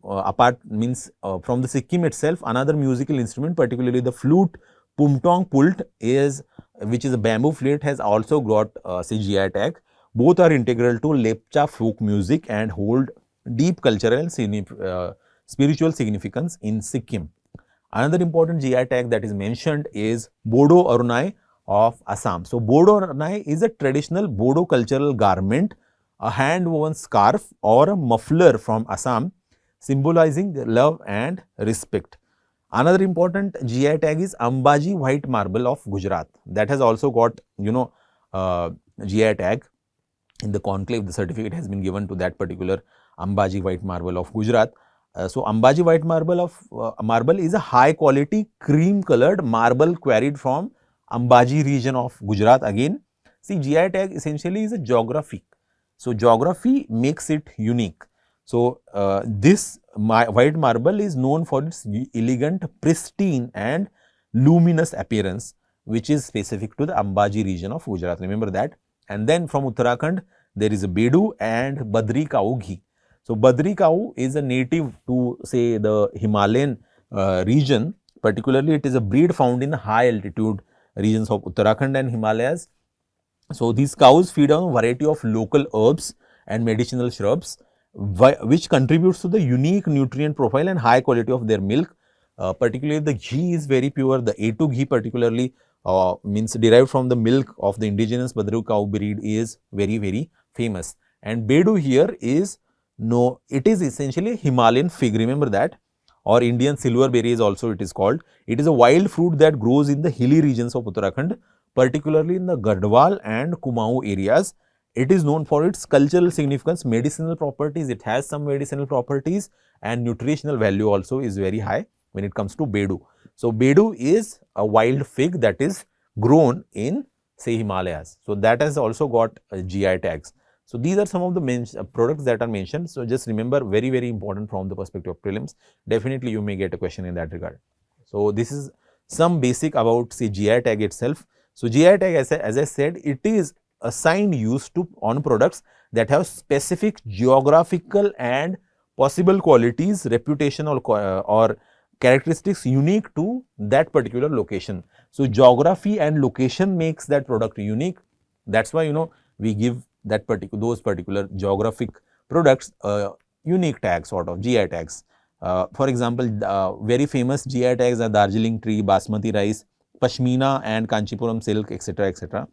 apart means from the Sikkim itself, another musical instrument, particularly the flute Pumtong Pult is, which is a bamboo flute, has also got GI tag. Both are integral to Lepcha folk music and hold deep cultural and spiritual significance in Sikkim. Another important GI tag that is mentioned is Bodo Arunai of Assam. So, Bodo Arunai is a traditional Bodo cultural garment, a hand woven scarf or a muffler from Assam, symbolizing love and respect. Another important GI tag is Ambaji white marble of Gujarat, that has also got GI tag. In the conclave, the certificate has been given to that particular Ambaji white marble of Gujarat. So, Ambaji white marble is a high quality cream colored marble quarried from Ambaji region of Gujarat. Again, see, GI tag essentially is a geographic. So, geography makes it unique. So, this white marble is known for its elegant, pristine and luminous appearance, which is specific to the Ambaji region of Gujarat. Remember that. And then from Uttarakhand, there is a Bedu and Badri Cow ghee. So, Badri cow is a native to say the Himalayan region, particularly it is a breed found in high altitude regions of Uttarakhand and Himalayas. So, these cows feed on a variety of local herbs and medicinal shrubs, which contributes to the unique nutrient profile and high quality of their milk. Particularly the ghee is very pure. The A2 ghee particularly means derived from the milk of the indigenous Badri cow breed is very famous. And Bedu here is it is essentially Himalayan fig, remember that, or Indian silverberry is also it is called. It is a wild fruit that grows in the hilly regions of Uttarakhand, particularly in the Garhwal and Kumaon areas. It is known for its cultural significance, medicinal properties. It has some medicinal properties and nutritional value also is very high when it comes to Bedu. So, Bedu is a wild fig that is grown in say Himalayas. So, that has also got GI tags. So, these are some of the products that are mentioned. So, just remember very important from the perspective of prelims. Definitely you may get a question in that regard. So, this is some basic about say GI tag itself. So, GI tag as I said, it is a sign used on products that have specific geographical and possible qualities, reputation or characteristics unique to that particular location. So, geography and location makes that product unique. That is why we give that those particular geographic products unique tags, sort of GI tags. For example, very famous GI tags are Darjeeling tree, Basmati rice, Pashmina and Kanchipuram silk, etc.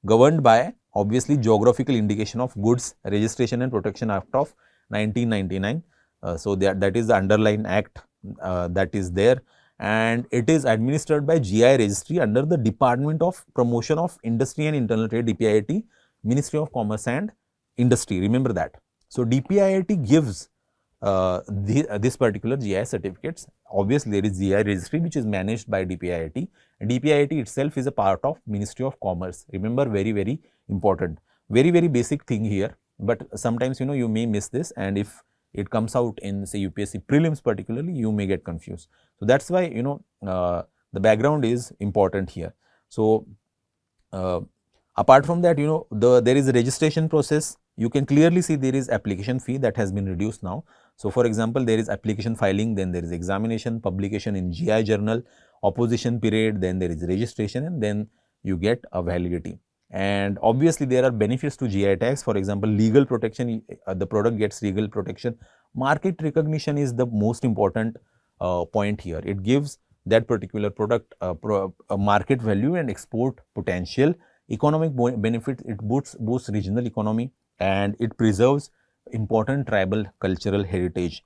Governed by obviously geographical indication of goods registration and protection act of 1999. So, that is the underlying act that is there, and it is administered by GI registry under the Department of Promotion of Industry and Internal Trade, DPIIT, Ministry of Commerce and Industry, remember that. So, DPIIT gives this particular GI certificates. Obviously, there is GI registry which is managed by DPIIT, and DPIIT itself is a part of Ministry of Commerce. Remember, very important, very basic thing here, but sometimes you may miss this, and if it comes out in say UPSC prelims particularly, you may get confused. So, that is why the background is important here. So, apart from that there is a registration process you can clearly see there is application fee that has been reduced now. So, for example, there is application filing, then there is examination, publication in GI journal, opposition period, then there is registration, and then you get a validity. And obviously, there are benefits to GI tags. For example, legal protection, the product gets legal protection. Market recognition is the most important point here. It gives that particular product a market value and export potential. Economic benefit, it boosts regional economy, and it preserves important tribal cultural heritage.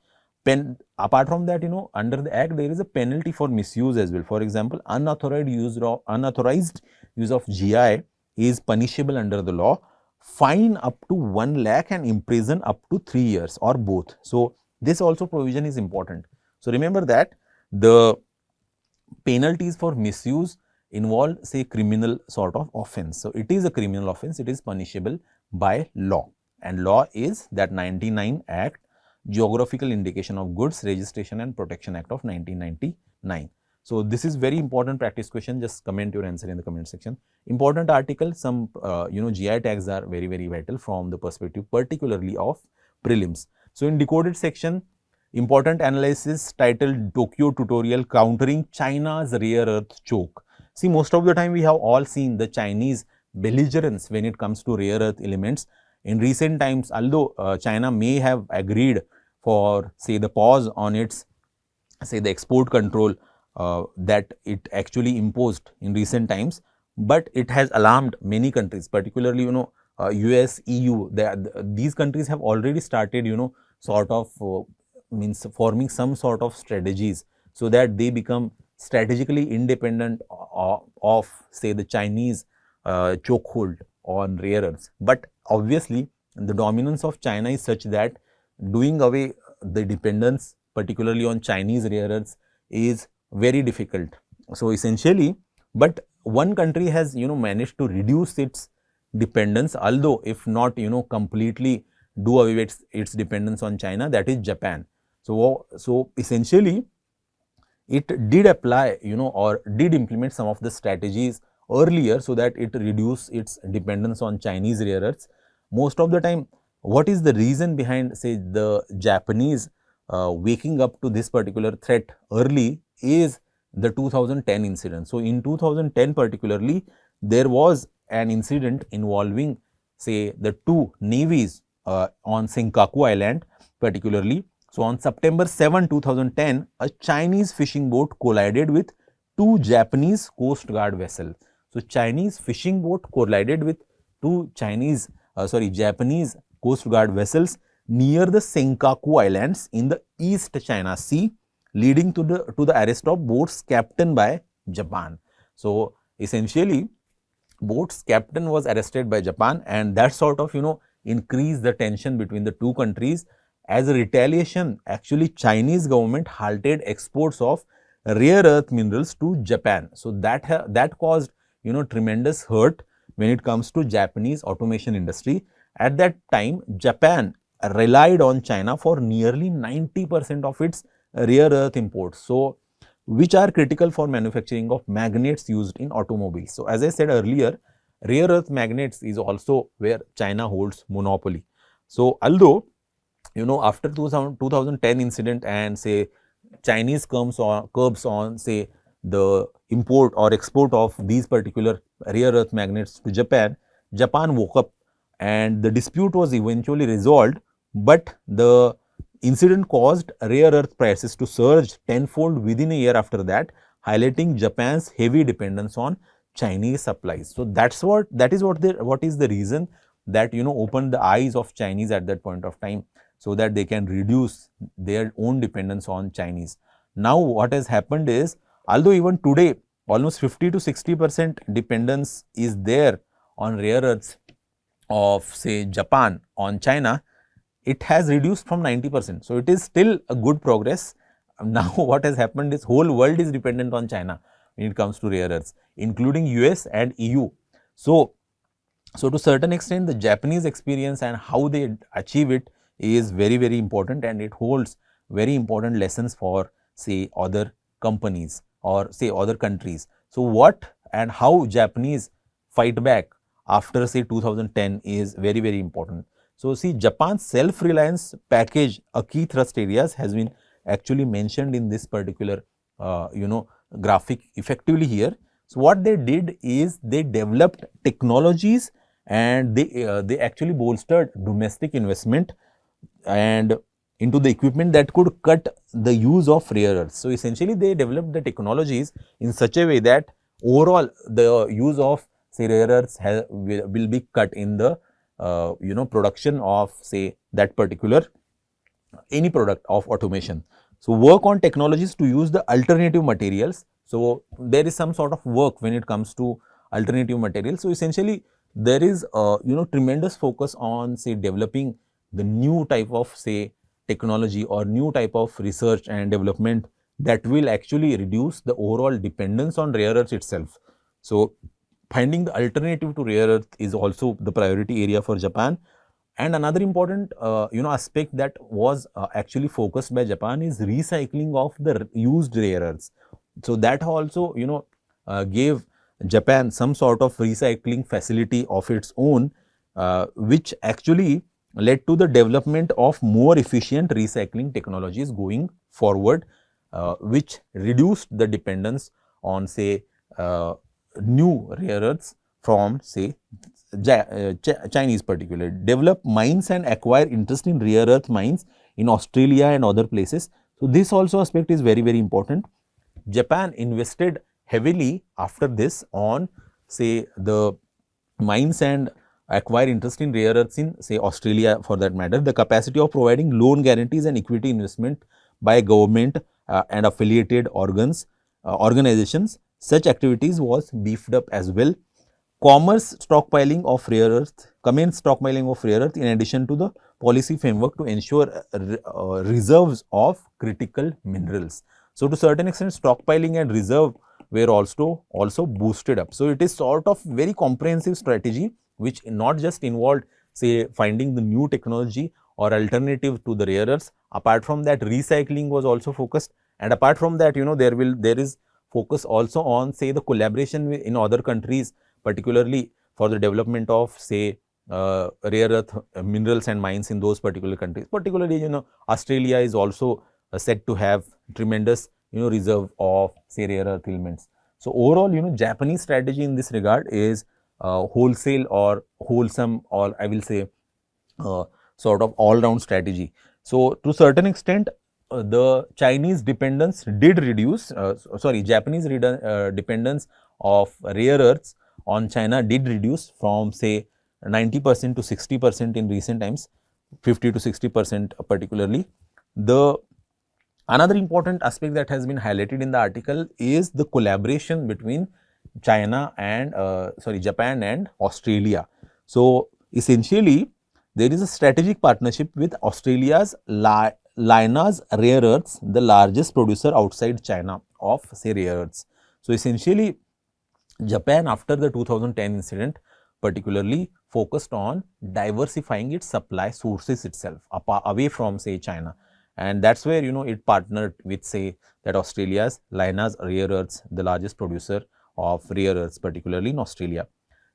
Apart from that, under the act, there is a penalty for misuse as well. For example, unauthorized use of GI is punishable under the law. Fine up to 1 lakh and imprison up to 3 years or both. So, this also provision is important. So, remember that the penalties for misuse involve, say, criminal sort of offense. So, it is a criminal offense, it is punishable by law, and law is that 99 Act, Geographical Indication of Goods, Registration and Protection Act of 1999. So, this is very important practice question. Just comment your answer in the comment section. Important article, some GI tags are very, very vital from the perspective particularly of prelims. So, in decoded section, important analysis titled Tokyo Tutorial Countering China's Rare Earth Choke. See, most of the time we have all seen the Chinese belligerence when it comes to rare earth elements. In recent times, although China may have agreed for, say, the pause on its, say, the export control that it actually imposed in recent times, but it has alarmed many countries, particularly, US, EU, these countries have already started, sort of means forming some sort of strategies so that they become strategically independent of, say, the Chinese chokehold on rare earths. But obviously, the dominance of China is such that doing away the dependence, particularly on Chinese rare earths, is very difficult. So, essentially, but one country has, managed to reduce its dependence, although if not, completely do away with its dependence on China, that is Japan. So essentially, it did apply, or did implement some of the strategies earlier so that it reduce its dependence on Chinese rare earths. Most of the time, what is the reason behind, say, the Japanese waking up to this particular threat early is the 2010 incident. So, in 2010 particularly, there was an incident involving, say, the two navies on Senkaku Island particularly. So, on September 7, 2010, a Chinese fishing boat collided with two Japanese Coast Guard vessels. So, Chinese fishing boat collided with two Japanese Coast Guard vessels near the Senkaku Islands in the East China Sea, leading to the arrest of boats captained by Japan. So, essentially, boat's captain was arrested by Japan, and that sort of, increased the tension between the two countries. As a retaliation, actually, Chinese government halted exports of rare earth minerals to Japan. So, that caused, tremendous hurt when it comes to Japanese automation industry. At that time, Japan relied on China for nearly 90% of its rare earth imports. So, which are critical for manufacturing of magnets used in automobiles. So, as I said earlier, rare earth magnets is also where China holds monopoly. So, although, after 2010 incident and, say, Chinese curbs on, say, the import or export of these particular rare earth magnets to Japan, Japan woke up and the dispute was eventually resolved, but the incident caused rare earth prices to surge tenfold within a year after that, highlighting Japan's heavy dependence on Chinese supplies. So, that is what is the reason that, opened the eyes of Chinese at that point of time, so that they can reduce their own dependence on Chinese. Now, what has happened is, although even today almost 50 to 60% dependence is there on rare earths of, say, Japan on China, it has reduced from 90%. So, it is still a good progress. Now, what has happened is whole world is dependent on China when it comes to rare earths, including US and EU. So, to certain extent, the Japanese experience and how they achieve it is very, very important, and it holds very important lessons for, say, other companies or, say, other countries. So, what and how Japanese fight back after, say, 2010 is very, very important. So see, Japan's self-reliance package, a key thrust areas, has been actually mentioned in this particular graphic effectively here. So what they did is they developed technologies and they actually bolstered domestic investment and into the equipment that could cut the use of rare earths. So essentially they developed the technologies in such a way that overall the use of say rare earths will be cut in the production of say that particular any product of automation. So work on technologies to use the alternative materials. So there is some sort of work when it comes to alternative materials. So essentially there is tremendous focus on say developing the new type of say technology or new type of research and development that will actually reduce the overall dependence on rare earths itself. So finding the alternative to rare earth is also the priority area for Japan. And another important aspect that was actually focused by Japan is recycling of the used rare earths. So that also gave Japan some sort of recycling facility of its own, which actually led to the development of more efficient recycling technologies going forward, which reduced the dependence on say new rare earths from say Chinese particularly. Develop mines and acquire interest in rare earth mines in Australia and other places. So this also aspect is very, very important. Japan invested heavily after this on say the mines and acquire interest in rare earths in say Australia for that matter. The capacity of providing loan guarantees and equity investment by government and affiliated organizations, such activities was beefed up as well. Commenced stockpiling of rare earth in addition to the policy framework to ensure reserves of critical minerals. So to certain extent stockpiling and reserve were also boosted up. So it is sort of very comprehensive strategy which not just involved say finding the new technology or alternative to the rare earths. Apart from that, recycling was also focused, and apart from that there is focus also on say the collaboration in other countries, particularly for the development of say rare earth minerals and mines in those particular countries. Particularly Australia is also said to have tremendous reserve of say rare earth elements. So overall Japanese strategy in this regard is wholesale or wholesome, or I will say sort of all round strategy. So to certain extent the Chinese dependence did reduce, Japanese dependence of rare earths on China did reduce from say 90% to 60% in recent times, 50 to 60% particularly. The another important aspect that has been highlighted in the article is the collaboration between China and Japan and Australia. So essentially there is a strategic partnership with Australia's Lynas Rare Earths, the largest producer outside China of say rare earths. So essentially Japan after the 2010 incident particularly focused on diversifying its supply sources itself away from say China, and that's where it partnered with say that Australia's Lynas Rare Earths, the largest producer of rare earths particularly in Australia.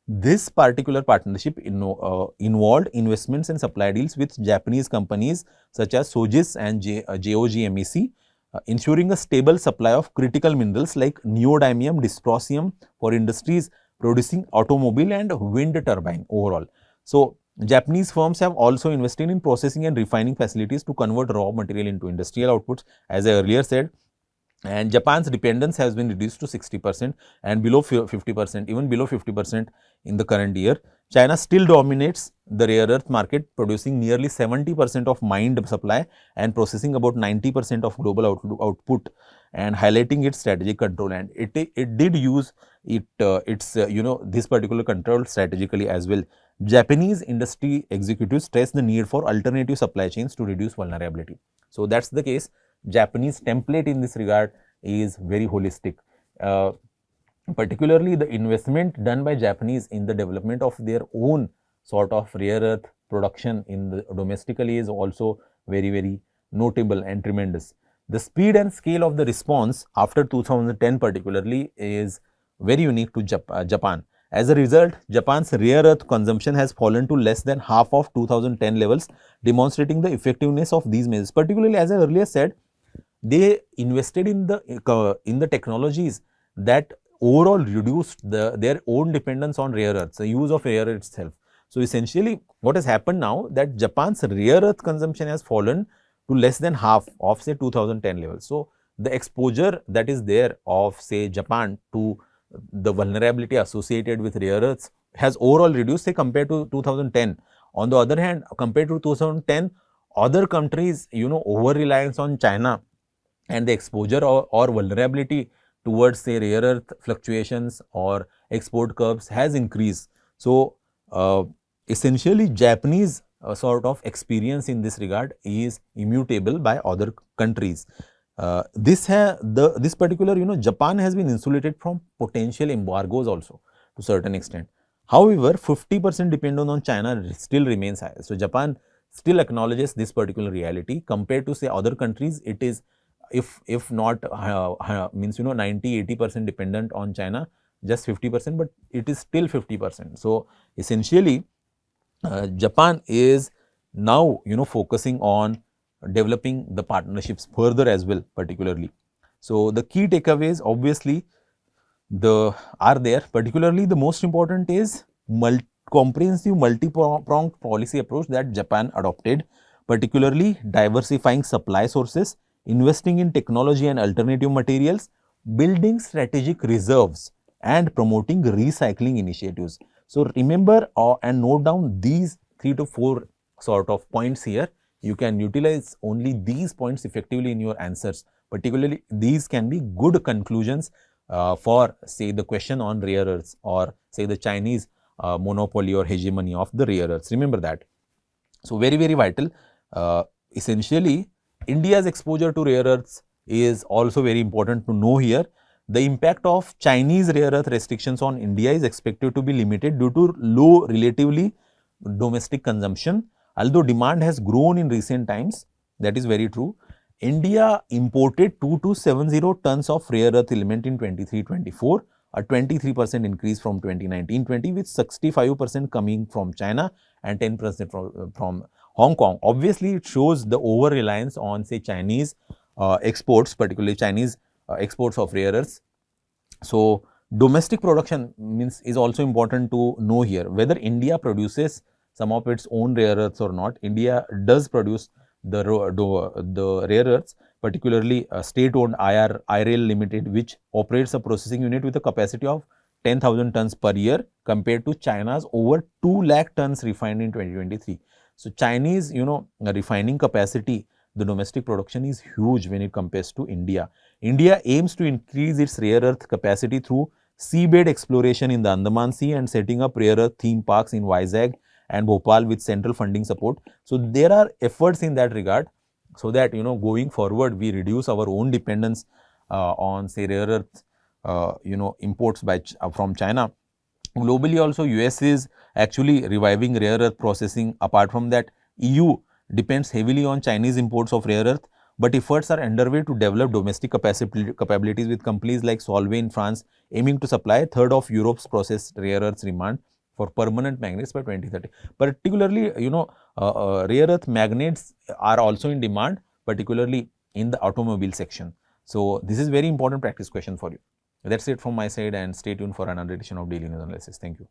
This particular partnership involved investments and supply deals with Japanese companies such as Sojitz and JOGMEC, ensuring a stable supply of critical minerals like neodymium, dysprosium for industries producing automobile and wind turbine overall. So Japanese firms have also invested in processing and refining facilities to convert raw material into industrial outputs, as I earlier said. And Japan's dependence has been reduced to 60% and below 50%, even below 50% in the current year. China still dominates the rare earth market, producing nearly 70% of mined supply and processing about 90% of global output, and highlighting its strategic control. And it did use this particular control strategically as well. Japanese industry executives stress the need for alternative supply chains to reduce vulnerability. So that's the case. Japanese template in this regard is very holistic. Particularly the investment done by Japanese in the development of their own sort of rare earth production in the domestically is also very, very notable and tremendous. The speed and scale of the response after 2010 particularly is very unique to Japan, As a result, Japan's rare earth consumption has fallen to less than half of 2010 levels, demonstrating the effectiveness of these measures. Particularly, as I earlier said, they invested in the technologies that overall reduced their own dependence on rare earths, the use of rare earth itself. So essentially, what has happened now that Japan's rare earth consumption has fallen to less than half of say 2010 levels. So the exposure that is there of say Japan to the vulnerability associated with rare earths has overall reduced say compared to 2010. On the other hand, compared to 2010, other countries, over reliance on China and the exposure or vulnerability towards say rare earth fluctuations or export curves has increased. So essentially Japanese sort of experience in this regard is immutable by other countries. This particular Japan has been insulated from potential embargoes also to certain extent. However, 50% dependence on China still remains high. So Japan still acknowledges this particular reality. Compared to say other countries, it is if not means 90-80% dependent on China, just 50%, but it is still 50%. So essentially Japan is now focusing on developing the partnerships further as well, particularly. So the key takeaways obviously are there. Particularly the most important is comprehensive multi-pronged policy approach that Japan adopted, particularly diversifying supply sources, investing in technology and alternative materials, building strategic reserves, and promoting recycling initiatives. So remember and note down these 3 to 4 sort of points here. You can utilize only these points effectively in your answers. Particularly, these can be good conclusions for say the question on rare earths or say the Chinese monopoly or hegemony of the rare earths. Remember that. So very, very vital. Essentially, India's exposure to rare earths is also very important to know here. The impact of Chinese rare earth restrictions on India is expected to be limited due to low relatively domestic consumption. Although demand has grown in recent times, that is very true. India imported 2270 tons of rare earth element in 23-24, a 23% increase from 2019-20, with 65% coming from China and 10% from Hong Kong. Obviously, it shows the over reliance on say Chinese exports, particularly Chinese exports of rare earths. So domestic production is also important to know here. Whether India produces some of its own rare earths or not, India does produce the rare earths, particularly state-owned IRL Limited, which operates a processing unit with a capacity of 10,000 tons per year compared to China's over 2 lakh tons refined in 2023. So Chinese, refining capacity, the domestic production is huge when it compares to India. India aims to increase its rare earth capacity through seabed exploration in the Andaman Sea and setting up rare earth theme parks in Vizag and Bhopal with central funding support. So there are efforts in that regard so that going forward we reduce our own dependence on say rare earth imports from China. Globally also US is actually reviving rare earth processing. Apart from that, EU depends heavily on Chinese imports of rare earth, but efforts are underway to develop domestic capabilities with companies like Solvay in France aiming to supply a third of Europe's processed rare earths demand for permanent magnets by 2030. Particularly, rare earth magnets are also in demand, particularly in the automobile section. So this is very important practice question for you. That's it from my side, and stay tuned for another edition of Daily News Analysis. Thank you.